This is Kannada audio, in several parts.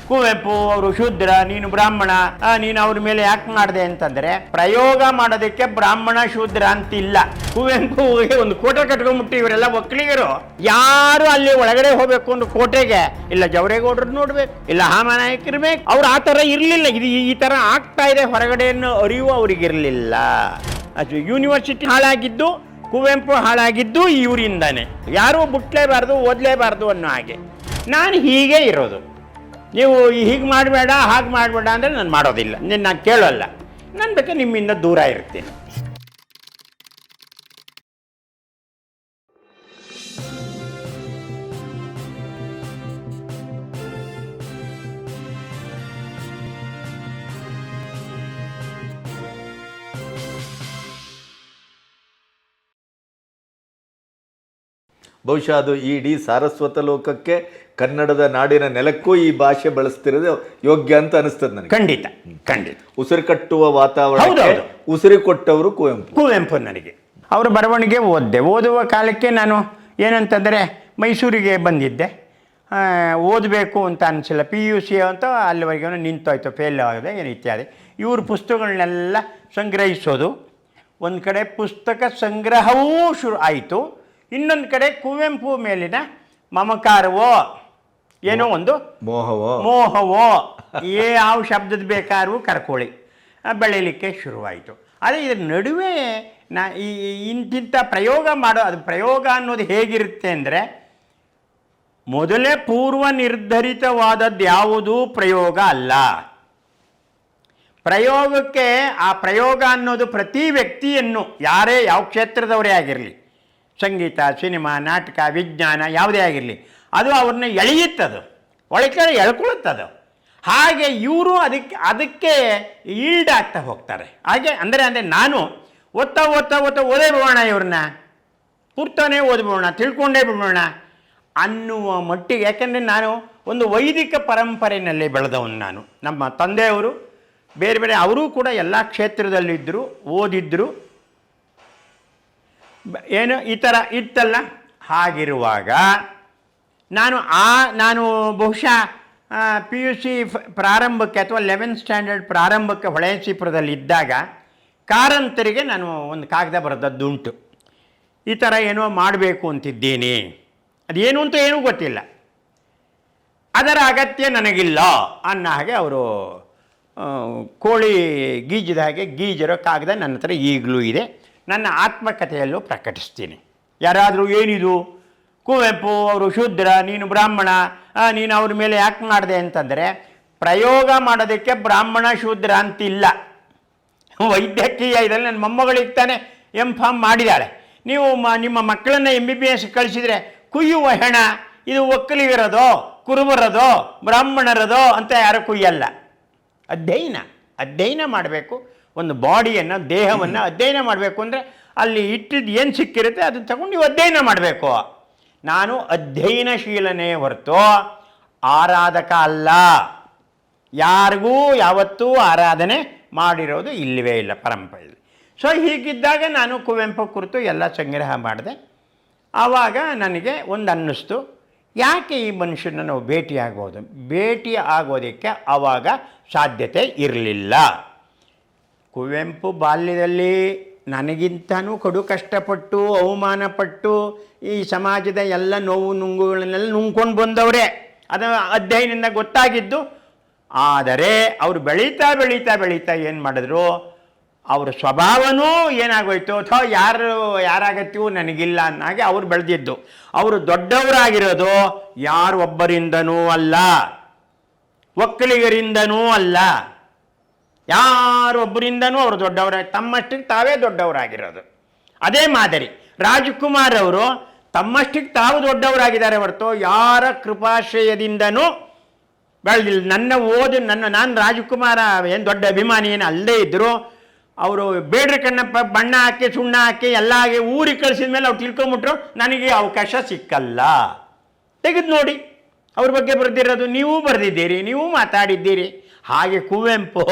ಕುವೆಂಪು ಅವರು ಶೂದ್ರ, ನೀನು ಬ್ರಾಹ್ಮಣ, ನೀನು ಅವ್ರ ಮೇಲೆ ಯಾಕೆ ಮಾಡಿದೆ ಅಂತಂದ್ರೆ, ಪ್ರಯೋಗ ಮಾಡೋದಕ್ಕೆ ಬ್ರಾಹ್ಮಣ ಶೂದ್ರ ಅಂತಿಲ್ಲ. ಕುವೆಂಪು ಒಂದು ಕೋಟೆ ಕಟ್ಕೊಂಡ್ಬಿಟ್ಟು ಇವರೆಲ್ಲ ಒಕ್ಕಲಿಗರು ಯಾರು ಅಲ್ಲಿ ಒಳಗಡೆ ಹೋಗ್ಬೇಕು ಒಂದು ಕೋಟೆಗೆ, ಇಲ್ಲ ಜವರೇಗೌಡರು ನೋಡ್ಬೇಕು, ಇಲ್ಲ ಹಾಮನಾಯಕ್ ಇರ್ಬೇಕು. ಅವ್ರು ಆ ತರ ಇರ್ಲಿಲ್ಲ. ಇದು ಈ ತರ ಆಗ್ತಾ ಇದೆ ಹೊರಗಡೆಯನ್ನು ಅರಿವು ಅವ್ರಿಗಿರ್ಲಿಲ್ಲ. ಅದು ಯೂನಿವರ್ಸಿಟಿ ಹಾಳಾಗಿದ್ದು, ಕುವೆಂಪು ಹಾಳಾಗಿದ್ದು ಇವರಿಂದಾನೆ. ಯಾರೂ ಬಿಟ್ಲೇಬಾರ್ದು, ಓದಲೇಬಾರ್ದು ಅನ್ನೋ ಹಾಗೆ. ನಾನು ಹೀಗೆ ಇರೋದು. ನೀವು ಹೀಗೆ ಮಾಡಬೇಡ, ಹಾಗೆ ಮಾಡಬೇಡ ಅಂದರೆ ನಾನು ಮಾಡೋದಿಲ್ಲ, ನಾನು ಕೇಳೋಲ್ಲ. ನಾನು ಬೇಕಾದ್ರೆ ನಿಮ್ಮಿಂದ ದೂರ ಇರ್ತೀನಿ. ಬಹುಶಃ ಅದು ಇಡೀ ಸಾರಸ್ವತ ಲೋಕಕ್ಕೆ, ಕನ್ನಡದ ನಾಡಿನ ನೆಲಕ್ಕೂ ಈ ಭಾಷೆ ಬಳಸ್ತಿರೋದು ಯೋಗ್ಯ ಅಂತ ಅನಿಸ್ತದೆ ನನಗೆ. ಖಂಡಿತ ಖಂಡಿತ. ಉಸಿರು ಕಟ್ಟುವ ವಾತಾವರಣ ಉಸಿರು ಕೊಟ್ಟವರು ಕುವೆಂಪು. ನನಗೆ ಅವರ ಬರವಣಿಗೆ ಓದುವ ಕಾಲಕ್ಕೆ ನಾನು ಏನಂತಂದರೆ ಮೈಸೂರಿಗೆ ಬಂದಿದ್ದೆ. ಓದಬೇಕು ಅಂತ ಅನಿಸಿಲ್ಲ. PUC ಅಂತ ಅಲ್ಲಿವರೆಗೆ ನಿಂತೋಯ್ತು, ಫೇಲ್ ಆಗಿದೆ ಏನು ಇತ್ಯಾದಿ. ಇವ್ರ ಪುಸ್ತಕಗಳನ್ನೆಲ್ಲ ಸಂಗ್ರಹಿಸೋದು. ಒಂದು ಕಡೆ ಪುಸ್ತಕ ಸಂಗ್ರಹವೂ ಶುರು ಆಯಿತು, ಇನ್ನೊಂದು ಕಡೆ ಕುವೆಂಪು ಮೇಲಿನ ಮಮಕಾರವೋ ಏನೋ ಒಂದು ಮೋಹವೋ ಯಾವ ಶಬ್ದದ ಬೇಕಾದ್ರೂ ಕರ್ಕೊಳ್ಳಿ ಬೆಳೀಲಿಕ್ಕೆ ಶುರುವಾಯಿತು. ಆದರೆ ಇದರ ನಡುವೆ ಇಂತಿಂಥ ಪ್ರಯೋಗ ಅದು ಪ್ರಯೋಗ ಅನ್ನೋದು ಹೇಗಿರುತ್ತೆ ಅಂದರೆ, ಮೊದಲೇ ಪೂರ್ವ ನಿರ್ಧರಿತವಾದದ್ದು ಯಾವುದೂ ಪ್ರಯೋಗ ಅಲ್ಲ. ಪ್ರಯೋಗಕ್ಕೆ ಆ ಪ್ರಯೋಗ ಅನ್ನೋದು ಪ್ರತಿ ವ್ಯಕ್ತಿಯನ್ನು, ಯಾರೇ ಯಾವ ಕ್ಷೇತ್ರದವರೇ ಆಗಿರಲಿ, ಸಂಗೀತ, ಸಿನಿಮಾ, ನಾಟಕ, ವಿಜ್ಞಾನ ಯಾವುದೇ ಆಗಿರಲಿ, ಅದು ಅವ್ರನ್ನ ಎಳೆಯುತ್ತದು, ಒಳಗೆ ಎಳ್ಕೊಳ್ಳುತ್ತದು. ಹಾಗೆ ಇವರು ಅದಕ್ಕೆ ಈಲ್ಡ್ ಆಗ್ತಾ ಹೋಗ್ತಾರೆ. ಹಾಗೆ ಅಂದರೆ ನಾನು ಓದೇ ಬಿಡೋಣ, ಇವ್ರನ್ನ ಪೂರ್ತಾನೇ ಓದ್ಬೋಣ, ತಿಳ್ಕೊಂಡೇ ಬಿಡೋಣ ಅನ್ನುವ ಮಟ್ಟಿಗೆ. ಯಾಕೆಂದರೆ ನಾನು ಒಂದು ವೈದಿಕ ಪರಂಪರೆಯಲ್ಲಿ ಬೆಳೆದವನು. ನಾನು ನಮ್ಮ ತಂದೆಯವರು ಬೇರೆ ಬೇರೆ, ಅವರೂ ಕೂಡ ಎಲ್ಲ ಕ್ಷೇತ್ರದಲ್ಲಿದ್ದರು, ಓದಿದ್ರು, ಏನು ಈ ಥರ ಇತ್ತಲ್ಲ. ಹಾಗಿರುವಾಗ ನಾನು ಬಹುಶಃ PUC ಪ್ರಾರಂಭಕ್ಕೆ ಅಥವಾ 11th ಸ್ಟ್ಯಾಂಡರ್ಡ್ ಪ್ರಾರಂಭಕ್ಕೆ ಹೊಳೆನರಸೀಪುರದಲ್ಲಿದ್ದಾಗ ಕಾರಂತರಿಗೆ ನಾನು ಒಂದು ಕಾಗದ ಬರೆದದ್ದುಂಟು. ಈ ಥರ ಏನೋ ಮಾಡಬೇಕು ಅಂತಿದ್ದೀನಿ, ಅದೇನು ಅಂತ ಏನೂ ಗೊತ್ತಿಲ್ಲ, ಅದರ ಅಗತ್ಯ ನನಗಿಲ್ಲ ಅನ್ನೋ ಹಾಗೆ ಅವರು ಕೋಳಿ ಗೀಜಿದ ಹಾಗೆ ಗೀಜಿರೋ ಕಾಗದ ನನ್ನ ಹತ್ರ ಈಗಲೂ ಇದೆ. ನನ್ನ ಆತ್ಮಕಥೆಯಲ್ಲೂ ಪ್ರಕಟಿಸ್ತೀನಿ. ಯಾರಾದರೂ ಏನಿದು ಕುವೆಂಪು ಅವರು ಶೂದ್ರ, ನೀನು ಬ್ರಾಹ್ಮಣ, ನೀನು ಅವ್ರ ಮೇಲೆ ಯಾಕೆ ಮಾಡಿದೆ ಅಂತಂದರೆ, ಪ್ರಯೋಗ ಮಾಡೋದಕ್ಕೆ ಬ್ರಾಹ್ಮಣ ಶೂದ್ರ ಅಂತಿಲ್ಲ. ವೈದ್ಯಕೀಯ ಇದರಲ್ಲಿ ನನ್ನ ಮೊಮ್ಮಗಳಿಗೆ ತಾನೇ MPharm ಮಾಡಿದ್ದಾಳೆ. ನೀವು ನಿಮ್ಮ ಮಕ್ಕಳನ್ನು MBBS ಕಳಿಸಿದರೆ ಕುಯ್ಯುವ ಹೆಣ ಇದು ಒಕ್ಕಲಿಗರದೋ, ಕುರುಬರದೋ, ಬ್ರಾಹ್ಮಣರದೋ ಅಂತ ಯಾರೂ ಕುಯ್ಯಲ್ಲ. ಅಧ್ಯಯನ ಮಾಡಬೇಕು. ಒಂದು ಬಾಡಿಯನ್ನು, ದೇಹವನ್ನು ಅಧ್ಯಯನ ಮಾಡಬೇಕು ಅಂದರೆ ಅಲ್ಲಿ ಇಟ್ಟಿದ್ದು ಏನು ಸಿಕ್ಕಿರುತ್ತೆ ಅದನ್ನು ತಗೊಂಡು ನೀವು ಅಧ್ಯಯನ ಮಾಡಬೇಕು. ನಾನು ಅಧ್ಯಯನಶೀಲನೇ ಹೊರತು ಆರಾಧಕ ಅಲ್ಲ. ಯಾರಿಗೂ ಯಾವತ್ತೂ ಆರಾಧನೆ ಮಾಡಿರೋದು ಇಲ್ಲವೇ ಇಲ್ಲ ಪರಂಪರೆಯಲ್ಲಿ. ಸೊ ಹೀಗಿದ್ದಾಗ ನಾನು ಕುವೆಂಪು ಕುರಿತು ಎಲ್ಲ ಸಂಗ್ರಹ ಮಾಡಿದೆ. ಆವಾಗ ನನಗೆ ಒಂದು ಅನ್ನಿಸ್ತು, ಯಾಕೆ ಈ ಮನುಷ್ಯನ ನಾವು ಭೇಟಿ ಆಗೋದಕ್ಕೆ ಆವಾಗ ಸಾಧ್ಯತೆ ಇರಲಿಲ್ಲ. ಕುವೆಂಪು ಬಾಲ್ಯದಲ್ಲಿ ನನಗಿಂತನೂ ಕಡು ಕಷ್ಟಪಟ್ಟು, ಅವಮಾನಪಟ್ಟು, ಈ ಸಮಾಜದ ಎಲ್ಲ ನೋವು ನುಂಗುಗಳನ್ನೆಲ್ಲ ನುಂಗ್ಕೊಂಡು ಬಂದವರೇ. ಅದು ಅಧ್ಯಯನದಿಂದ ಗೊತ್ತಾಗಿದ್ದು. ಆದರೆ ಅವರು ಬೆಳೀತಾ ಏನು ಮಾಡಿದ್ರು, ಅವ್ರ ಸ್ವಭಾವನೂ ಏನಾಗೋಯ್ತು, ಅಥವಾ ಯಾರಾಗತ್ತೀವೋ ನನಗಿಲ್ಲ ಅನ್ನಾಗೆ ಅವ್ರು ಬೆಳೆದಿದ್ದು. ಅವರು ದೊಡ್ಡವರಾಗಿರೋದು ಯಾರು ಒಬ್ಬರಿಂದನೂ ಅಲ್ಲ, ಒಕ್ಕಲಿಗರಿಂದನೂ ಅಲ್ಲ, ಯಾರೊಬ್ಬರಿಂದನೂ ಅವರು ತಮ್ಮಷ್ಟಿಗೆ ತಾವೇ ದೊಡ್ಡವರಾಗಿರೋದು. ಅದೇ ಮಾದರಿ ರಾಜ್ಕುಮಾರ್ ಅವರು ತಮ್ಮಷ್ಟಿಗೆ ತಾವು ದೊಡ್ಡವರಾಗಿದ್ದಾರೆ ಹೊರತು ಯಾರ ಕೃಪಾಶ್ರಯದಿಂದನೂ ಬೆಳೆದಿಲ್ಲ. ನಾನು ರಾಜ್ಕುಮಾರ ಏನು ದೊಡ್ಡ ಅಭಿಮಾನಿ ಏನು ಅಲ್ಲದೇ ಇದ್ದರು, ಅವರು ಬೇಡ್ರ ಕಣ್ಣಪ್ಪ ಬಣ್ಣ ಹಾಕಿ ಸುಣ್ಣ ಹಾಕಿ ಎಲ್ಲ ಹಾಗೆ ಊರಿಗೆ ಕಳಿಸಿದ ಮೇಲೆ ಅವ್ರು ತಿಳ್ಕೊಂಬಿಟ್ರು, ನನಗೆ ಅವಕಾಶ ಸಿಕ್ಕಲ್ಲ. ತೆಗೆದು ನೋಡಿ, ಅವ್ರ ಬಗ್ಗೆ ಬರೆದಿರೋದು ನೀವು ಬರೆದಿದ್ದೀರಿ, ನೀವು ಮಾತಾಡಿದ್ದೀರಿ. ಹಾಗೆ ಕುವೆಂಪು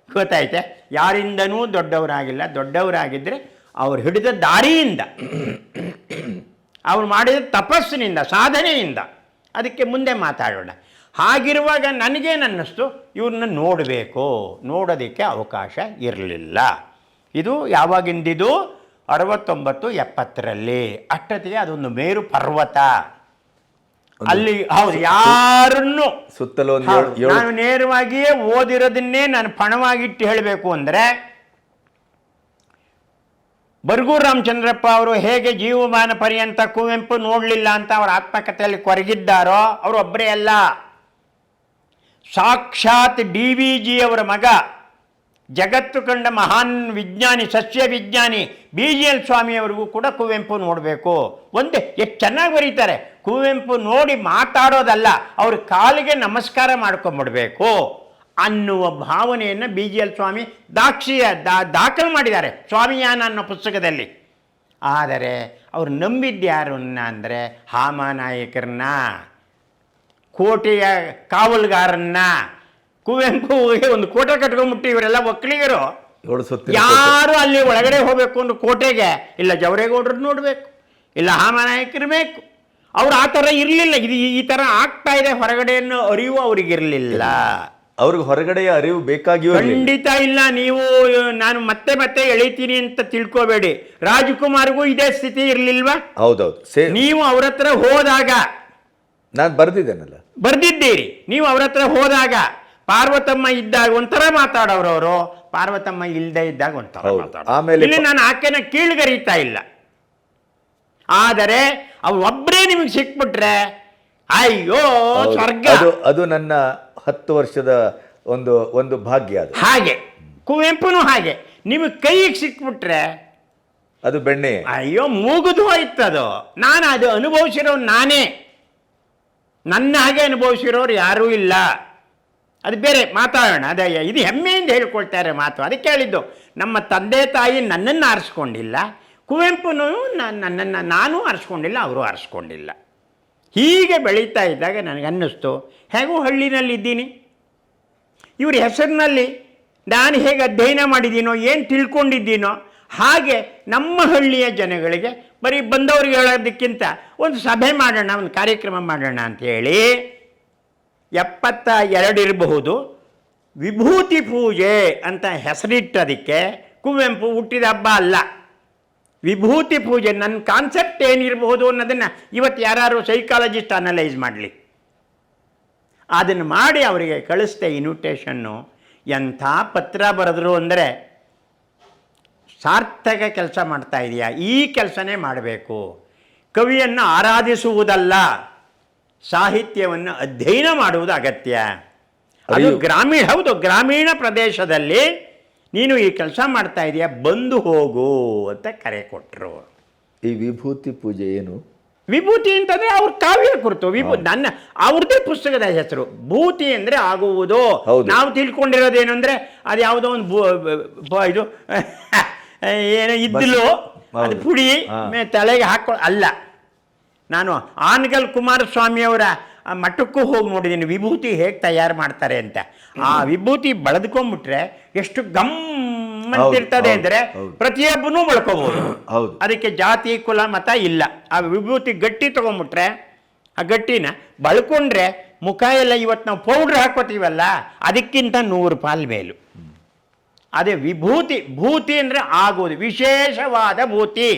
ಗೊತ್ತಾಯ್ತೆ ಯಾರಿಂದನೂ ದೊಡ್ಡವರಾಗಿದ್ದರೆ ಅವ್ರು ಹಿಡಿದ ದಾರಿಯಿಂದ, ಅವ್ರು ಮಾಡಿದ ತಪಸ್ಸಿನಿಂದ, ಸಾಧನೆಯಿಂದ. ಅದಕ್ಕೆ ಮುಂದೆ ಮಾತಾಡೋಣ. ಹಾಗಿರುವಾಗ ನನಗೇನು ಅನ್ನಿಸ್ತು, ಇವ್ರನ್ನ ನೋಡಬೇಕು, ನೋಡೋದಕ್ಕೆ ಅವಕಾಶ ಇರಲಿಲ್ಲ. ಇದು ಯಾವಾಗಿಂದಿದು 69-70ರಲ್ಲಿ. ಅಷ್ಟೊತ್ತಿಗೆ ಅದೊಂದು ಮೇರು ಪರ್ವತ. ಅಲ್ಲಿ ಹೌದು, ಯಾರನ್ನು ಸುತ್ತಲೂ ನಾನು ನೇರವಾಗಿಯೇ ಓದಿರೋದನ್ನೇ ನಾನು ಪಣವಾಗಿಟ್ಟು ಹೇಳಬೇಕು ಅಂದರೆ, ಬರಗೂರು ರಾಮಚಂದ್ರಪ್ಪ ಅವರು ಹೇಗೆ ಜೀವಮಾನ ಪರ್ಯಂತ ಕುವೆಂಪು ನೋಡಲಿಲ್ಲ ಅಂತ ಅವರ ಆತ್ಮಕಥೆಯಲ್ಲಿ ಕೊರಗಿದ್ದಾರೋ, ಅವರು ಒಬ್ಬರೇ ಅಲ್ಲ. ಸಾಕ್ಷಾತ್ DVG ಅವರ ಮಗ, ಜಗತ್ತು ಕಂಡ ಮಹಾನ್ ವಿಜ್ಞಾನಿ, ಸಸ್ಯ ವಿಜ್ಞಾನಿ BGL ಸ್ವಾಮಿಯವರಿಗೂ ಕೂಡ ಕುವೆಂಪು ನೋಡಬೇಕು. ಒಂದೇ ಎಷ್ಟು ಚೆನ್ನಾಗಿ ಬರೀತಾರೆ. ಕುವೆಂಪು ನೋಡಿ ಮಾತಾಡೋದಲ್ಲ, ಅವ್ರ ಕಾಲಿಗೆ ನಮಸ್ಕಾರ ಮಾಡ್ಕೊಂಬಿಡ್ಬೇಕು ಅನ್ನುವ ಭಾವನೆಯನ್ನು BGL ಸ್ವಾಮಿ ದಾಖಲು ಮಾಡಿದ್ದಾರೆ ಸ್ವಾಮಿಯಾನ ಅನ್ನೋ ಪುಸ್ತಕದಲ್ಲಿ. ಆದರೆ ಅವ್ರು ನಂಬಿದ್ಯಾರನ್ನ ಅಂದರೆ ಹಾಮಾನಾಯಕರನ್ನ, ಕೋಟೆಯ ಕಾವಲುಗಾರನ್ನ. ಕುವೆಂಪುಗೆ ಒಂದು ಕೋಟೆ ಕಟ್ಕೊಂಡ್ಬಿಟ್ಟು ಇವರೆಲ್ಲ ಒಕ್ಕಲಿಗರು ಯಾರು ಅಲ್ಲಿ ಒಳಗಡೆ ಹೋಗಬೇಕು ಅಂದ್ರೆ ಕೋಟೆಗೆ ಇಲ್ಲ ಜವರೇಗೌಡರು ನೋಡಬೇಕು, ಇಲ್ಲ ಹಾಮಾನಾಯಕರು ಬೇಕು. ಅವ್ರು ಆ ಥರ ಇರಲಿಲ್ಲ. ಇದು ಈ ಥರ ಆಗ್ತಾ ಇದೆ ಹೊರಗಡೆ ಅನ್ನೋ ಅರಿವು ಅವ್ರಿಗಿರಲಿಲ್ಲ. ಅವ್ರಿಗೆ ಹೊರಗಡೆಯ ಅರಿವು ಬೇಕಾಗಿಯೂ ಖಂಡಿತ ಇಲ್ಲ. ನೀವು ನಾನು ಮತ್ತೆ ಮತ್ತೆ ಎಳಿತೀನಿ ಅಂತ ತಿಳ್ಕೋಬೇಡಿ. ರಾಜ್ಕುಮಾರ್ಗೂ ಇದೇ ಸ್ಥಿತಿ ಇರಲಿಲ್ವಾ? ಹೌದೌದು. ನೀವು ಅವ್ರ ಹತ್ರ ಹೋದಾಗ, ನಾನು ಬರ್ದಿದ್ದೀರಿ, ನೀವು ಅವ್ರ ಹತ್ರ ಹೋದಾಗ ಪಾರ್ವತಮ್ಮ ಇದ್ದಾಗ ಒಂಥರ ಮಾತಾಡೋರವರು, ಪಾರ್ವತಮ್ಮ ಇಲ್ಲದೆ ಇದ್ದಾಗ ಒಂಥರ ಮಾತಾಡೋರು. ಆಮೇಲೆ ಇಲ್ಲಿ ನಾನು ಆಕೆನ ಕೀಳ್ಗರೀತಾ ಇಲ್ಲ. ಆದರೆ ಅವ್ರು ಒಬ್ಬರೇ ನಿಮಗೆ ಸಿಕ್ಬಿಟ್ರೆ ಅಯ್ಯೋ ಸ್ವರ್ಗ. ಅದು ನನ್ನ 10 ವರ್ಷದ ಒಂದು ಭಾಗ್ಯ. ಅದು ಹಾಗೆ ಕುವೆಂಪುನು ಹಾಗೆ. ನಿಮಗೆ ಕೈಗೆ ಸಿಕ್ಬಿಟ್ರೆ ಅದು ಬೆಣ್ಣೆ. ಅಯ್ಯೋ ಮುಗಿದು ಹೋಯ್ತದು. ನಾನು ಅದು ಅನುಭವಿಸಿರೋರು ನಾನೇ. ನನ್ನ ಹಾಗೆ ಅನುಭವಿಸಿರೋರು ಯಾರೂ ಇಲ್ಲ. ಅದು ಬೇರೆ ಮಾತಾಡೋಣ. ಅದೇ ಇದು ಹೆಮ್ಮೆಯಿಂದ ಹೇಳ್ಕೊಳ್ತಾರೆ ಮಾತು. ಅದಕ್ಕೆ ಹೇಳಿದ್ದು, ನಮ್ಮ ತಂದೆ ತಾಯಿ ನನ್ನನ್ನು ಆರಿಸ್ಕೊಂಡಿಲ್ಲ, ಕುವೆಂಪುನೂ ನನ್ನನ್ನು ನಾನು ಆರಿಸ್ಕೊಂಡಿಲ್ಲ, ಅವರು ಆರಿಸ್ಕೊಂಡಿಲ್ಲ. ಹೀಗೆ ಬೆಳೀತಾ ಇದ್ದಾಗ ನನಗನ್ನಿಸ್ತು, ಹೇಗೂ ಹಳ್ಳಿನಲ್ಲಿದ್ದೀನಿ, ಇವ್ರ ಹೆಸರಿನಲ್ಲಿ ನಾನು ಹೇಗೆ ಅಧ್ಯಯನ ಮಾಡಿದ್ದೀನೋ, ಏನು ತಿಳ್ಕೊಂಡಿದ್ದೀನೋ ಹಾಗೆ ನಮ್ಮ ಹಳ್ಳಿಯ ಜನಗಳಿಗೆ ಬರೀ ಬಂದವ್ರಿಗೆ ಹೇಳೋದಕ್ಕಿಂತ ಒಂದು ಸಭೆ ಮಾಡೋಣ, ಒಂದು ಕಾರ್ಯಕ್ರಮ ಮಾಡೋಣ ಅಂಥೇಳಿ 72 ಇರಬಹುದು, ವಿಭೂತಿ ಪೂಜೆ ಅಂತ ಹೆಸರಿಟ್ಟದಕ್ಕೆ. ಕುವೆಂಪು ಹುಟ್ಟಿದ ಹಬ್ಬ ಅಲ್ಲ, ವಿಭೂತಿ ಪೂಜೆ. ನನ್ನ ಕಾನ್ಸೆಪ್ಟ್ ಏನಿರಬಹುದು ಅನ್ನೋದನ್ನು ಇವತ್ತು ಯಾರು ಸೈಕಾಲಜಿಸ್ಟ್ ಅನಲೈಸ್ ಮಾಡಲಿ. ಅದನ್ನು ಮಾಡಿ ಅವರಿಗೆ ಕಳಿಸ್ದೆ ಇನ್ವಿಟೇಷನ್ನು. ಎಂಥ ಪತ್ರ ಬರೆದ್ರು ಅಂದರೆ, ಸಾರ್ಥಕ ಕೆಲಸ ಮಾಡ್ತಾ ಇದೆಯಾ, ಈ ಕೆಲಸನೇ ಮಾಡಬೇಕು. ಕವಿಯನ್ನು ಆರಾಧಿಸುವುದಲ್ಲ, ಸಾಹಿತ್ಯವನ್ನು ಅಧ್ಯಯನ ಮಾಡುವುದು ಅಗತ್ಯ. ಅದು ಗ್ರಾಮೀಣ ಪ್ರದೇಶದಲ್ಲಿ ನೀನು ಈ ಕೆಲಸ ಮಾಡ್ತಾ ಇದೆಯಾ, ಬಂದು ಹೋಗು ಅಂತ ಕರೆ ಕೊಟ್ಟರು. ಈ ವಿಭೂತಿ ಪೂಜೆ ಏನು? ವಿಭೂತಿ ಅಂತಂದರೆ ಅವ್ರ ಕಾವ್ಯ ಕುರಿತು. ನನ್ನ ಅವ್ರದ್ದೇ ಪುಸ್ತಕದ ಹೆಸರು. ಭೂತಿ ಅಂದರೆ ಆಗುವುದು. ನಾವು ತಿಳ್ಕೊಂಡಿರೋದೇನು ಅಂದರೆ ಅದು ಯಾವುದೋ ಒಂದು ಇದು ಏನೋ ಇದ್ದಲು, ಅದು ಪುಡಿ ತಲೆಗೆ ಅಲ್ಲ. ನಾನು ಆನಗಲ್ ಕುಮಾರಸ್ವಾಮಿಯವರ ಮಠಕ್ಕೂ ಹೋಗಿ ನೋಡಿದ್ದೀನಿ ವಿಭೂತಿ ಹೇಗೆ ತಯಾರು ಮಾಡ್ತಾರೆ ಅಂತ. ಆ ವಿಭೂತಿ ಬಳದ್ಕೊಂಡ್ಬಿಟ್ರೆ ಎಷ್ಟು ಗಮ್ಮಂತಿರ್ತದೆ ಅಂದರೆ ಪ್ರತಿಯೊಬ್ಬನೂ ಬಳಕೋಬಹುದು. ಅದಕ್ಕೆ ಜಾತಿ ಕುಲ ಮತ ಇಲ್ಲ. ಆ ವಿಭೂತಿ ಗಟ್ಟಿ ತೊಗೊಂಡ್ಬಿಟ್ರೆ, ಆ ಗಟ್ಟಿನ ಬಳ್ಕೊಂಡ್ರೆ ಮುಖ ಎಲ್ಲ ಇವತ್ತು ನಾವು ಪೌಡ್ರ್ ಹಾಕೋತೀವಲ್ಲ, ಅದಕ್ಕಿಂತ 100 ಪಾಲು ಮೇಲು. ಅದೇ ವಿಭೂತಿ. ಭೂತಿ ಅಂದರೆ ಆಗೋದು, ವಿಶೇಷವಾದ ಭೂತಿ.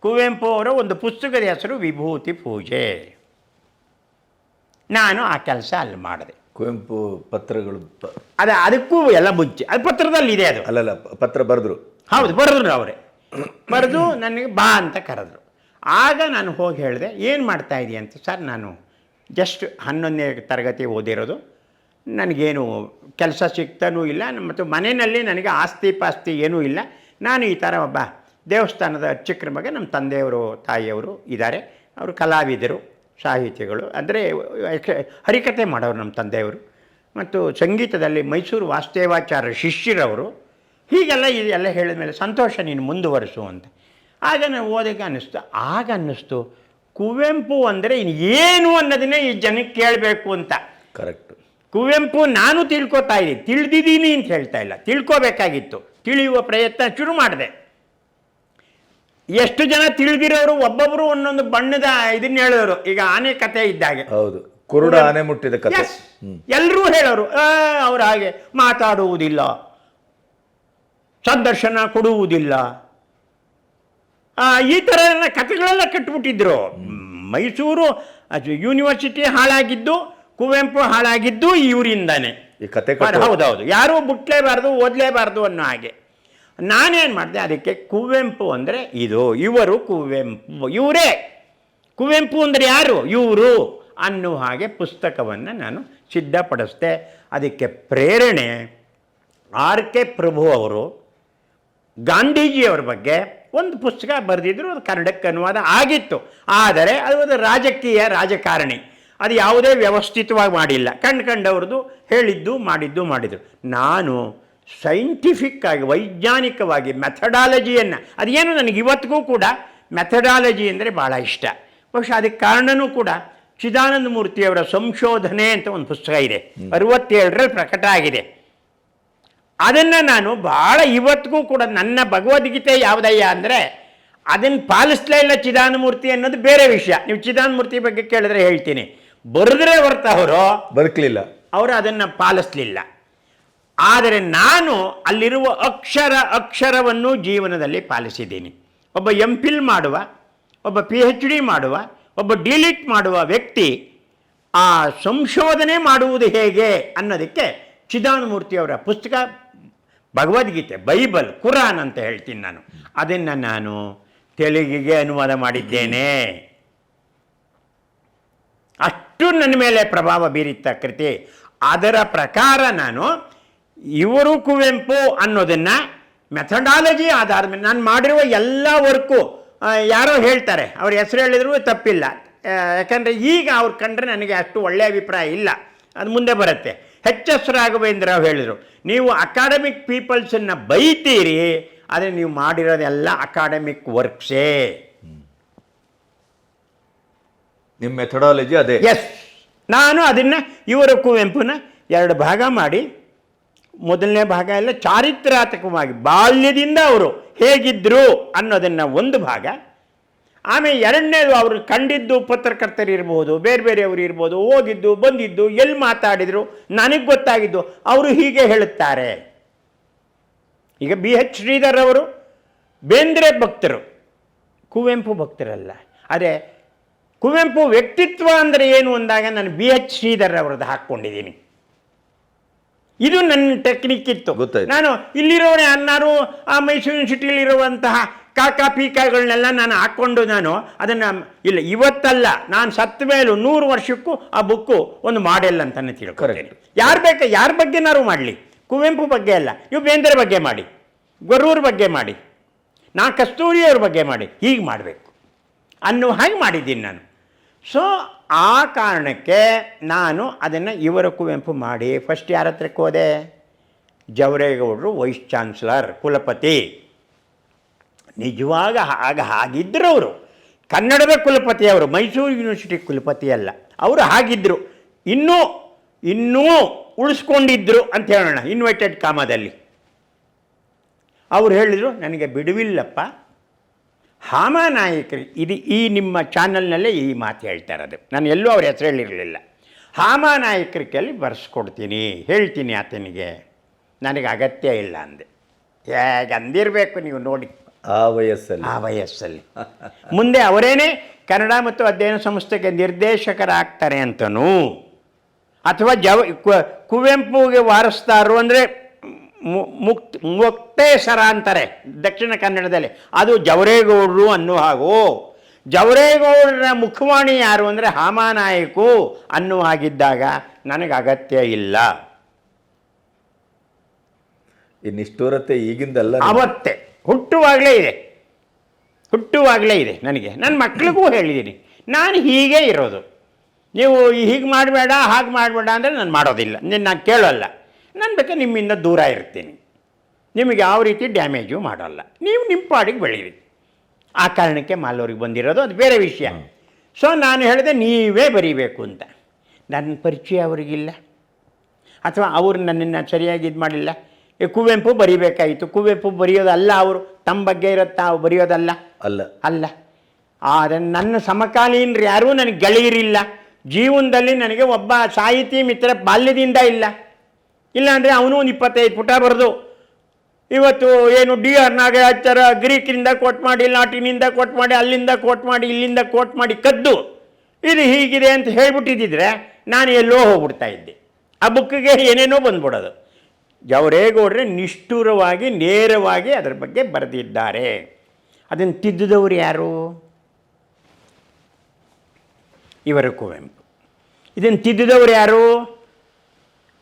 ಕುವೆಂಪು ಅವರ ಒಂದು ಪುಸ್ತಕದ ಹೆಸರು ವಿಭೂತಿ ಪೂಜೆ. ನಾನು ಆ ಕೆಲಸ ಅಲ್ಲಿ ಮಾಡಿದೆ. ಕುವೆಂಪು ಪತ್ರಗಳು ಅದಕ್ಕೂ ಎಲ್ಲ ಮುಂಚೆ ಅದು ಪತ್ರದಲ್ಲಿ ಇದೆ. ಅದು ಅಲ್ಲಲ್ಲ, ಪತ್ರ ಬರೆದ್ರು. ಹೌದು, ಬರೆದ್ರು. ಅವರೇ ಬರೆದು ನನಗೆ ಬಾ ಅಂತ ಕರೆದ್ರು. ಆಗ ನಾನು ಹೋಗಿ ಹೇಳಿದೆ, ಏನು ಮಾಡ್ತಾ ಇದೀಯ ಅಂತ. ಸರ್, ನಾನು ಜಸ್ಟ್ 11ನೇ ತರಗತಿ ಓದಿರೋದು, ನನಗೇನು ಕೆಲಸ ಸಿಗ್ತಾನೂ ಇಲ್ಲ, ಮತ್ತು ಮನೆಯಲ್ಲಿ ನನಗೆ ಆಸ್ತಿ ಪಾಸ್ತಿ ಏನೂ ಇಲ್ಲ. ನಾನು ಈ ಥರ ಒಬ್ಬ ದೇವಸ್ಥಾನದ ಅರ್ಚಕರ ಮಗ. ನಮ್ಮ ತಂದೆಯವರು ತಾಯಿಯವರು ಇದ್ದಾರೆ, ಅವರು ಕಲಾವಿದರು, ಸಾಹಿತಿಗಳು, ಅಂದರೆ ಹರಿಕತೆ ಮಾಡೋರು ನಮ್ಮ ತಂದೆಯವರು. ಮತ್ತು ಸಂಗೀತದಲ್ಲಿ ಮೈಸೂರು ವಾಸ್ತೇವಾಚಾರ್ಯ ಶಿಷ್ಯರವರು. ಹೀಗೆಲ್ಲ ಇದೆಲ್ಲ ಹೇಳಿದ ಮೇಲೆ ಸಂತೋಷ, ನೀನು ಮುಂದುವರಿಸು ಅಂತ. ಆಗ ನಾನು ಓದೋಕ್ಕೆ ಅನ್ನಿಸ್ತು, ಕುವೆಂಪು ಅಂದರೆ ಏನು ಅನ್ನೋದನ್ನೇ ಈ ಜನಕ್ಕೆ ಕೇಳಬೇಕು ಅಂತ. ಕರೆಕ್ಟ್. ಕುವೆಂಪು ನಾನು ತಿಳ್ಕೊತಾ ಇದ್ದೀನಿ, ತಿಳಿದಿದ್ದೀನಿ ಅಂತ ಹೇಳ್ತಾ ಇಲ್ಲ, ತಿಳ್ಕೋಬೇಕಾಗಿತ್ತು. ತಿಳಿಯುವ ಪ್ರಯತ್ನ ಶುರು ಮಾಡಿದೆ. ಎಷ್ಟು ಜನ ತಿಳಿದಿರೋರು, ಒಬ್ಬೊಬ್ಬರು ಒಂದೊಂದು ಬಣ್ಣದ ಇದನ್ನ ಹೇಳೋರು. ಈಗ ಆನೆ ಕತೆ ಇದ್ದಾಗೆ. ಹೌದು, ಕುರುಡ ಆನೆ ಮುಟ್ಟಿದ ಕಥೆ. ಎಲ್ಲರೂ ಹೇಳೋರು ಅವ್ರು ಹಾಗೆ ಮಾತಾಡುವುದಿಲ್ಲ, ಸಂದರ್ಶನ ಕೊಡುವುದಿಲ್ಲ, ಈ ಥರ ಎಲ್ಲ ಕಥೆಗಳೆಲ್ಲ ಕಟ್ಟಿಬಿಟ್ಟಿದ್ರು. ಮೈಸೂರು ಯೂನಿವರ್ಸಿಟಿ ಹಾಳಾಗಿದ್ದು, ಕುವೆಂಪು ಹಾಳಾಗಿದ್ದು ಇವರಿಂದಾನೆ. ಈ ಕತೆ ಹೌದೌದು, ಯಾರೂ ಬಿಟ್ಲೇಬಾರ್ದು, ಓದಲೇಬಾರ್ದು ಅನ್ನೋ ಹಾಗೆ. ನಾನೇನು ಮಾಡಿದೆ, ಅದಕ್ಕೆ ಕುವೆಂಪು ಅಂದರೆ ಇದು, ಇವರು ಕುವೆಂಪು, ಇವರೇ ಕುವೆಂಪು ಅಂದರೆ ಯಾರು, ಇವರು ಅನ್ನೋ ಹಾಗೆ ಪುಸ್ತಕವನ್ನು ನಾನು ಸಿದ್ಧಪಡಿಸ್ದೆ. ಅದಕ್ಕೆ ಪ್ರೇರಣೆ ಆರ್.ಕೆ. ಪ್ರಭು ಅವರು ಗಾಂಧೀಜಿಯವರ ಬಗ್ಗೆ ಒಂದು ಪುಸ್ತಕ ಬರೆದಿದ್ರು, ಅದು ಕನ್ನಡಕ್ಕೆ ಅನುವಾದ ಆಗಿತ್ತು. ಆದರೆ ಅದು ಒಂದು ರಾಜಕಾರಣಿ, ಅದು ಯಾವುದೇ ವ್ಯವಸ್ಥಿತವಾಗಿ ಮಾಡಿಲ್ಲ, ಕಂಡವ್ರದ್ದು ಹೇಳಿದ್ದು ಮಾಡಿದರು. ನಾನು ಸೈಂಟಿಫಿಕ್ ಆಗಿ, ವೈಜ್ಞಾನಿಕವಾಗಿ ಮೆಥಡಾಲಜಿಯನ್ನು, ಅದೇನು ನನಗೆ ಇವತ್ತಿಗೂ ಕೂಡ ಮೆಥಡಾಲಜಿ ಅಂದರೆ ಭಾಳ ಇಷ್ಟ. ಬಹುಶಃ ಅದಕ್ಕೆ ಕಾರಣವೂ ಕೂಡ ಚಿದಾನಂದ ಮೂರ್ತಿಯವರ ಸಂಶೋಧನೆ ಅಂತ ಒಂದು ಪುಸ್ತಕ ಇದೆ, 67ರಲ್ಲಿ ಪ್ರಕಟ ಆಗಿದೆ. ಅದನ್ನು ನಾನು ಭಾಳ ಇವತ್ತಿಗೂ ಕೂಡ, ನನ್ನ ಭಗವದ್ಗೀತೆ ಯಾವುದಯ್ಯ ಅಂದರೆ ಅದನ್ನು ಪಾಲಿಸ್ಲೇ ಇಲ್ಲ ಚಿದಾನಂದ ಮೂರ್ತಿ ಅನ್ನೋದು ಬೇರೆ ವಿಷಯ. ನೀವು ಚಿದಾನಂದ ಮೂರ್ತಿ ಬಗ್ಗೆ ಕೇಳಿದ್ರೆ ಹೇಳ್ತೀನಿ, ಬರೆದ್ರೆ ಹೊರತು ಅವರು ಬದುಕಲಿಲ್ಲ, ಅವರು ಅದನ್ನು ಪಾಲಿಸಲಿಲ್ಲ. ಆದರೆ ನಾನು ಅಲ್ಲಿರುವ ಅಕ್ಷರವನ್ನು ಜೀವನದಲ್ಲಿ ಪಾಲಿಸಿದ್ದೀನಿ. ಒಬ್ಬ MPhil ಮಾಡುವ, ಒಬ್ಬ PhD ಮಾಡುವ, ಒಬ್ಬ ಡಿಲಿಟ್ ಮಾಡುವ ವ್ಯಕ್ತಿ ಆ ಸಂಶೋಧನೆ ಮಾಡುವುದು ಹೇಗೆ ಅನ್ನೋದಕ್ಕೆ ಚಿದಾನಂದ ಮೂರ್ತಿಯವರ ಪುಸ್ತಕ, ಭಗವದ್ಗೀತೆ, ಬೈಬಲ್, ಕುರಾನ್ ಅಂತ ಹೇಳ್ತೀನಿ ನಾನು, ಅದನ್ನು ನಾನು ತೆಲುಗಿಗೆ ಅನುವಾದ ಮಾಡಿದ್ದೇನೆ. ಅಷ್ಟು ನನ್ನ ಮೇಲೆ ಪ್ರಭಾವ ಬೀರಿತ್ತ ಕೃತಿ. ಅದರ ಪ್ರಕಾರ ನಾನು ಇವರು ಕುವೆಂಪು ಅನ್ನೋದನ್ನು ಮೆಥಡಾಲಜಿ ಆಧಾರದ ಮೇಲೆ ನಾನು ಮಾಡಿರುವ ಎಲ್ಲ ವರ್ಕು, ಯಾರೋ ಹೇಳ್ತಾರೆ, ಅವ್ರ ಹೆಸರು ಹೇಳಿದ್ರು ತಪ್ಪಿಲ್ಲ, ಯಾಕಂದರೆ ಈಗ ಅವ್ರು ಕಂಡ್ರೆ ನನಗೆ ಅಷ್ಟು ಒಳ್ಳೆಯ ಅಭಿಪ್ರಾಯ ಇಲ್ಲ, ಅದು ಮುಂದೆ ಬರುತ್ತೆ. HS ರಾಘವೇಂದ್ರ ಹೇಳಿದರು, ನೀವು ಅಕಾಡೆಮಿಕ್ ಪೀಪಲ್ಸನ್ನು ಬೈತೀರಿ, ಆದರೆ ನೀವು ಮಾಡಿರೋದೆಲ್ಲ ಅಕಾಡೆಮಿಕ್ ವರ್ಕ್ಸೇ. ನಿಮ್ಮ ಮೆಥಡಾಲಜಿ ಅದೇ. ಎಸ್, ನಾನು ಅದನ್ನು ಇವರ ಕುವೆಂಪುನ 2 ಭಾಗ ಮಾಡಿ, ಮೊದಲನೇ ಭಾಗ ಎಲ್ಲ ಚಾರಿತ್ರಾತ್ಮಕವಾಗಿ ಬಾಲ್ಯದಿಂದ ಅವರು ಹೇಗಿದ್ದರು ಅನ್ನೋದನ್ನು ಒಂದು ಭಾಗ, ಆಮೇಲೆ ಎರಡನೇದು ಅವರು ಕಂಡಿದ್ದು ಪತ್ರಕರ್ತರು ಇರ್ಬೋದು, ಬೇರೆಯವರು ಇರ್ಬೋದು, ಹೋಗಿದ್ದು ಬಂದಿದ್ದು, ಎಲ್ಲಿ ಮಾತಾಡಿದರು, ನನಗೆ ಗೊತ್ತಾಗಿದ್ದು, ಅವರು ಹೀಗೆ ಹೇಳುತ್ತಾರೆ. ಈಗ BH ಶ್ರೀಧರ್ ಅವರು ಬೇಂದ್ರೆ ಭಕ್ತರು, ಕುವೆಂಪು ಭಕ್ತರಲ್ಲ. ಅದೇ ಕುವೆಂಪು ವ್ಯಕ್ತಿತ್ವ ಅಂದರೆ ಏನು ಅಂದಾಗ ನಾನು BH ಶ್ರೀಧರ್ ಅವರದ್ದು ಹಾಕ್ಕೊಂಡಿದ್ದೀನಿ. ಇದು ನನ್ನ ಟೆಕ್ನಿಕ್ ಇತ್ತು. ನಾನು ಇಲ್ಲಿರೋರು ಯಾರು ಆ ಮೈಸೂರು ಯೂನಿವರ್ಸಿಟಿಯಲ್ಲಿರುವಂತಹ ಪೀಕಾಗಳನ್ನೆಲ್ಲ ನಾನು ಹಾಕ್ಕೊಂಡು ನಾನು ಅದನ್ನು ಇಲ್ಲ, ಇವತ್ತಲ್ಲ, ನಾನು ಸತ್ತ ಮೇಲೂ 100 ವರ್ಷಕ್ಕೂ ಆ ಬುಕ್ಕು ಒಂದು ಮಾಡೆಲ್ ಅಂತಲೇ ತಿಳ್ಕೊಳ್ತೇನೆ. ಯಾರ ಬಗ್ಗೆನಾರು ಮಾಡಲಿ, ಕುವೆಂಪು ಬಗ್ಗೆ ಅಲ್ಲ, ನೀವು ಬೇಂದ್ರೆ ಬಗ್ಗೆ ಮಾಡಿ, ಗೊರೂರ್ ಬಗ್ಗೆ ಮಾಡಿ, ನಾ ಕಸ್ತೂರಿಯವ್ರ ಬಗ್ಗೆ ಮಾಡಿ, ಹೀಗೆ ಮಾಡಬೇಕು ಅನ್ನೋ ಹಾಗೆ ಮಾಡಿದ್ದೀನಿ ನಾನು. ಸೊ ಆ ಕಾರಣಕ್ಕೆ ನಾನು ಅದನ್ನು ಇವರ ಕುವೆಂಪು ಮಾಡಿ, ಫಸ್ಟ್ ಯಾರ ಹತ್ರಕ್ಕೆ ಹೋದೆ, ಜವರೇಗೌಡರು ವೈಸ್ ಚಾನ್ಸಲರ್, ಕುಲಪತಿ. ನಿಜವಾಗ ಹಾಗಿದ್ದರು ಅವರು, ಕನ್ನಡದ ಕುಲಪತಿ ಅವರು, ಮೈಸೂರು ಯೂನಿವರ್ಸಿಟಿ ಕುಲಪತಿ ಅಲ್ಲ, ಅವರು ಹಾಗಿದ್ದರು. ಇನ್ನೂ ಉಳಿಸ್ಕೊಂಡಿದ್ರು ಅಂತ ಹೇಳೋಣ, ಇನ್ವೈಟೆಡ್ ಕಾಮದಲ್ಲಿ. ಅವ್ರು ಹೇಳಿದರು, ನನಗೆ ಬಿಡುವಿಲ್ಲಪ್ಪ, ಹಾಮಾನಾಯಕರು, ಈ ನಿಮ್ಮ ಚಾನಲ್ನಲ್ಲೇ ಈ ಮಾತು ಹೇಳ್ತಾ ಇರೋದು, ನಾನು ಎಲ್ಲೂ ಅವ್ರ ಹೆಸರು ಹೇಳಿರಲಿಲ್ಲ. ಹಾಮಾನಾಯಕರ ಕೈಲಿ ಬರೆಸ್ಕೊಡ್ತೀನಿ, ಹೇಳ್ತೀನಿ ಆತನಿಗೆ, ನನಗೆ ಅಗತ್ಯ ಇಲ್ಲ ಅಂದೆ. ಹೇಗೆ ಅಂದಿರಬೇಕು ನೀವು ನೋಡಿ, ಆ ವಯಸ್ಸಲ್ಲಿ ಮುಂದೆ ಅವರೇನೇ ಕನ್ನಡ ಮತ್ತು ಅಧ್ಯಯನ ಸಂಸ್ಥೆಗೆ ನಿರ್ದೇಶಕರಾಗ್ತಾರೆ ಅಂತನೂ, ಅಥವಾ ಕುವೆಂಪುಗೆ ವಾರಸ್ದಾರರು ಅಂದರೆ ಮುಕ್ತೇಸರ ಅಂತಾರೆ ದಕ್ಷಿಣ ಕನ್ನಡದಲ್ಲಿ, ಅದು ಜವರೇಗೌಡರು ಅನ್ನೋ ಹಾಗೂ, ಜವರೇಗೌಡರ ಮುಖವಾಣಿ ಯಾರು ಅಂದರೆ ಹಾಮಾನಾಯಕು ಅನ್ನೋ ಹಾಗಿದ್ದಾಗ ನನಗೆ ಅಗತ್ಯ ಇಲ್ಲ. ಈ ನಿಷ್ಠೂರತೆ ಈಗಿಂದಲ್ಲ, ಅವತ್ತೇ ಹುಟ್ಟುವಾಗಲೇ ಇದೆ ನನಗೆ. ನನ್ನ ಮಕ್ಕಳಿಗೂ ಹೇಳಿದ್ದೀನಿ, ನಾನು ಹೀಗೆ ಇರೋದು, ನೀವು ಹೀಗೆ ಮಾಡಬೇಡ ಹಾಗೆ ಮಾಡಬೇಡ ಅಂದರೆ ನಾನು ಮಾಡೋದಿಲ್ಲ, ನಾನು ಕೇಳೋಲ್ಲ, ನಾನು ಬೇಕಾದ್ರೆ ನಿಮ್ಮಿಂದ ದೂರ ಇರ್ತೀನಿ, ನಿಮಗೆ ಯಾವ ರೀತಿ ಡ್ಯಾಮೇಜು ಮಾಡೋಲ್ಲ, ನೀವು ನಿಮ್ಮ ಪಾಡಿಗೆ ಬೆಳೀರಿ. ಆ ಕಾರಣಕ್ಕೆ ಮಾಲೂರಿಗೆ ಬಂದಿರೋದು, ಅದು ಬೇರೆ ವಿಷಯ. ಸೊ ನಾನು ಹೇಳಿದೆ ನೀವೇ ಬರೀಬೇಕು ಅಂತ. ನನ್ನ ಪರಿಚಯ ಅವರಿಗಿಲ್ಲ, ಅಥವಾ ಅವರು ನನ್ನನ್ನು ಸರಿಯಾಗಿ ಇದು ಮಾಡಿಲ್ಲ. ಕುವೆಂಪು ಬರೀಬೇಕಾಯಿತು, ಕುವೆಂಪು ಬರೆಯೋದಲ್ಲ, ಅವರು ತಮ್ಮ ಬಗ್ಗೆ ಇರೋದು ತಾವು ಬರೆಯೋದಲ್ಲ, ಅಲ್ಲ. ಆದರೆ ನನ್ನ ಸಮಕಾಲೀನರು ಯಾರೂ ನನಗೆ ಗೆಳೆಯರಿಲ್ಲ, ಜೀವನದಲ್ಲಿ ನನಗೆ ಒಬ್ಬ ಸಾಹಿತಿ ಮಿತ್ರ ಬಾಲ್ಯದಿಂದ ಇಲ್ಲಾಂದರೆ ಅವನು ಒಂದು 25 ಪುಟ ಬರೆದು ಇವತ್ತು ಏನು DR ನಾಗರಾಚಾರ್ಯ ಗ್ರೀಕಿನಿಂದ ಕೋಟ್ ಮಾಡಿ, ಲಾಟಿನಿಂದ ಕೋಟ್ ಮಾಡಿ, ಅಲ್ಲಿಂದ ಕೋಟ್ ಮಾಡಿ, ಇಲ್ಲಿಂದ ಕೋಟ್ ಮಾಡಿ ಕದ್ದು ಇದು ಹೀಗಿದೆ ಅಂತ ಹೇಳ್ಬಿಟ್ಟಿದ್ದಿದ್ರೆ ನಾನು ಎಲ್ಲೋ ಹೋಗ್ಬಿಡ್ತಾ ಇದ್ದೆ. ಆ ಬುಕ್ಕಿಗೆ ಏನೇನೋ ಬಂದ್ಬಿಡೋದು. ಜವರೇಗೌಡರೆ ನಿಷ್ಠುರವಾಗಿ ನೇರವಾಗಿ ಅದರ ಬಗ್ಗೆ ಬರೆದಿದ್ದಾರೆ. ಅದನ್ನು ತಿದ್ದಿದವರು ಯಾರು? ಇವರು ಕುವೆಂಪು. ಇದನ್ನು ತಿದ್ದಿದವರು ಯಾರು?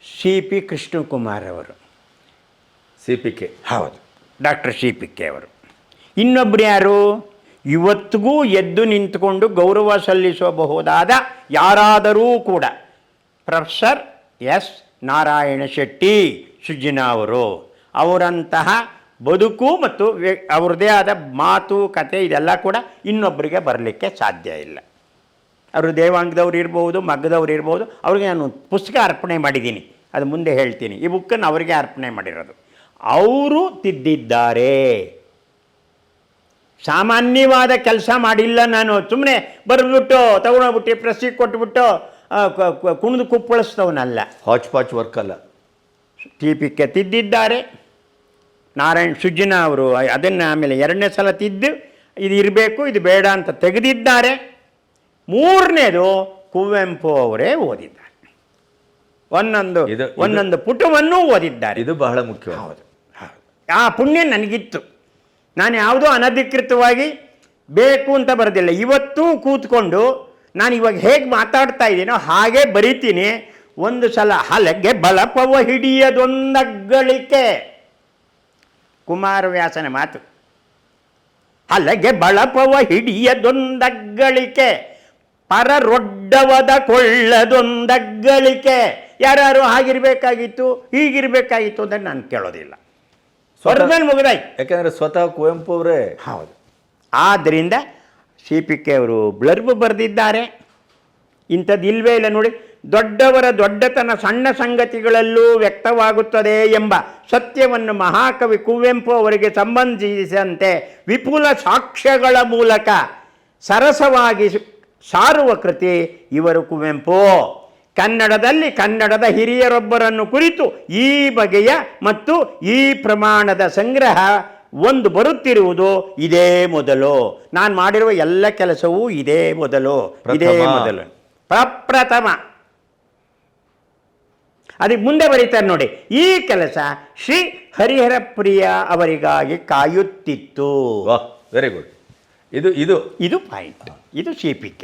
CP ಕೃಷ್ಣಕುಮಾರ್ ಅವರು. CPK. ಹೌದು, ಡಾಕ್ಟರ್ CPK ಅವರು. ಇನ್ನೊಬ್ಬರು ಯಾರು? ಇವತ್ತಿಗೂ ಎದ್ದು ನಿಂತುಕೊಂಡು ಗೌರವ ಸಲ್ಲಿಸಬಹುದಾದ ಯಾರಾದರೂ ಕೂಡ ಪ್ರೊಫೆಸರ್ S. ನಾರಾಯಣ ಶೆಟ್ಟಿ ಸುಜ್ಜಿನಾ ಅವರು. ಅವರಂತಹ ಬದುಕು ಮತ್ತು ಅವ್ರದ್ದೇ ಆದ ಮಾತು ಕತೆ ಇದೆಲ್ಲ ಕೂಡ ಇನ್ನೊಬ್ಬರಿಗೆ ಬರಲಿಕ್ಕೆ ಸಾಧ್ಯ ಇಲ್ಲ. ಅವರು ದೇವಾಂಗದವ್ರು ಇರ್ಬೋದು, ಮಗ್ಗದವ್ರು ಇರ್ಬೋದು. ಅವ್ರಿಗೆ ನಾನು ಪುಸ್ತಕ ಅರ್ಪಣೆ ಮಾಡಿದ್ದೀನಿ, ಅದು ಮುಂದೆ ಹೇಳ್ತೀನಿ. ಈ ಬುಕ್ಕನ್ನು ಅವರಿಗೆ ಅರ್ಪಣೆ ಮಾಡಿರೋದು. ಅವರು ತಿದ್ದಿದ್ದಾರೆ. ಸಾಮಾನ್ಯವಾದ ಕೆಲಸ ಮಾಡಿಲ್ಲ ನಾನು. ಸುಮ್ಮನೆ ಬರೆದ್ಬಿಟ್ಟು ತಗೊಂಡೋಗ್ಬಿಟ್ಟು ಪ್ರೆಸ್ಸಿಗೆ ಕೊಟ್ಬಿಟ್ಟು ಕುಣಿದು ಕುಪ್ಪಳಿಸ್ತವನಲ್ಲ. ಹಾಚ್ ಪಾಚ್ ವರ್ಕ್ ಅಲ್ಲ. CPK ತಿದ್ದಿದ್ದಾರೆ. ನಾರಾಯಣ್ ಸುಜ್ಜಿನಾ ಅವರು ಅದನ್ನು ಆಮೇಲೆ 2ನೇ ಸಲ ತಿದ್ದು ಇದು ಇರಬೇಕು ಇದು ಬೇಡ ಅಂತ ತೆಗೆದಿದ್ದಾರೆ. 3ನೇದು ಕುವೆಂಪು ಅವರೇ ಓದಿದ್ದಾರೆ. ಒಂದೊಂದು ಪುಟವನ್ನು ಓದಿದ್ದಾರೆ. ಇದು ಬಹಳ ಮುಖ್ಯ. ಹೌದು, ಆ ಪುಣ್ಯ ನನಗಿತ್ತು. ನಾನು ಯಾವುದೋ ಅನಧಿಕೃತವಾಗಿ ಬೇಕು ಅಂತ ಬರೆದಿಲ್ಲ. ಇವತ್ತು ಕೂತ್ಕೊಂಡು ನಾನು ಇವಾಗ ಹೇಗೆ ಮಾತಾಡ್ತಾ ಇದ್ದೀನೋ ಹಾಗೆ ಬರಿತೀನಿ. ಒಂದು ಸಲ ಹಲಗೆ ಬಳಪವ ಹಿಡಿಯದೊಂದಗ್ಗಳಿಕೆ, ಕುಮಾರವ್ಯಾಸನ ಮಾತು. ಹಲಗೆ ಬಳಪವ ಹಿಡಿಯದೊಂದಗ್ಗಳಿಕೆ, ಪರರೊಡ್ಡವದ ಕೊಳ್ಳದೊಂದಗ್ಗಳಿಕೆ. ಯಾರು ಹಾಗಿರ್ಬೇಕಾಗಿತ್ತು ಹೀಗಿರ್ಬೇಕಾಗಿತ್ತು ಅಂತ ನಾನು ಕೇಳೋದಿಲ್ಲ. ಸ್ವರ್ಗದಲ್ಲಿ ಮುಗಿದಾಯ್ತು. ಯಾಕೆಂದರೆ ಸ್ವತಃ ಕುವೆಂಪು ಅವರೇ. ಹೌದು. ಆದ್ದರಿಂದ CPK ಅವರು ಬ್ಲರ್ಬ್ ಬರೆದಿದ್ದಾರೆ. ಇಂಥದ್ದು ಇಲ್ಲವೇ ಇಲ್ಲ ನೋಡಿ. ದೊಡ್ಡವರ ದೊಡ್ಡತನ ಸಣ್ಣ ಸಂಗತಿಗಳಲ್ಲೂ ವ್ಯಕ್ತವಾಗುತ್ತದೆ ಎಂಬ ಸತ್ಯವನ್ನು ಮಹಾಕವಿ ಕುವೆಂಪು ಅವರಿಗೆ ಸಂಬಂಧಿಸಿದಂತೆ ವಿಪುಲ ಸಾಕ್ಷ್ಯಗಳ ಮೂಲಕ ಸರಸವಾಗಿ ಸಾರುವ ಕೃತಿ ಇವರು ಕುವೆಂಪು. ಕನ್ನಡದಲ್ಲಿ ಕನ್ನಡದ ಹಿರಿಯರೊಬ್ಬರನ್ನು ಕುರಿತು ಈ ಬಗೆಯ ಮತ್ತು ಈ ಪ್ರಮಾಣದ ಸಂಗ್ರಹ ಒಂದು ಬರುತ್ತಿರುವುದು ಇದೇ ಮೊದಲು. ನಾನು ಮಾಡಿರುವ ಎಲ್ಲ ಕೆಲಸವೂ ಇದೇ ಮೊದಲು. ಪ್ರಪ್ರಥಮ. ಅದಕ್ಕೆ ಮುಂದೆ ಬರೀತಾರೆ ನೋಡಿ. ಈ ಕೆಲಸ ಶ್ರೀ ಹರಿಹರ ಪ್ರಿಯ ಅವರಿಗಾಗಿ ಕಾಯುತ್ತಿತ್ತು. Very good. ಇದು ಇದು ಇದು ಪಾಯಿಂಟ್. ಇದು CPK.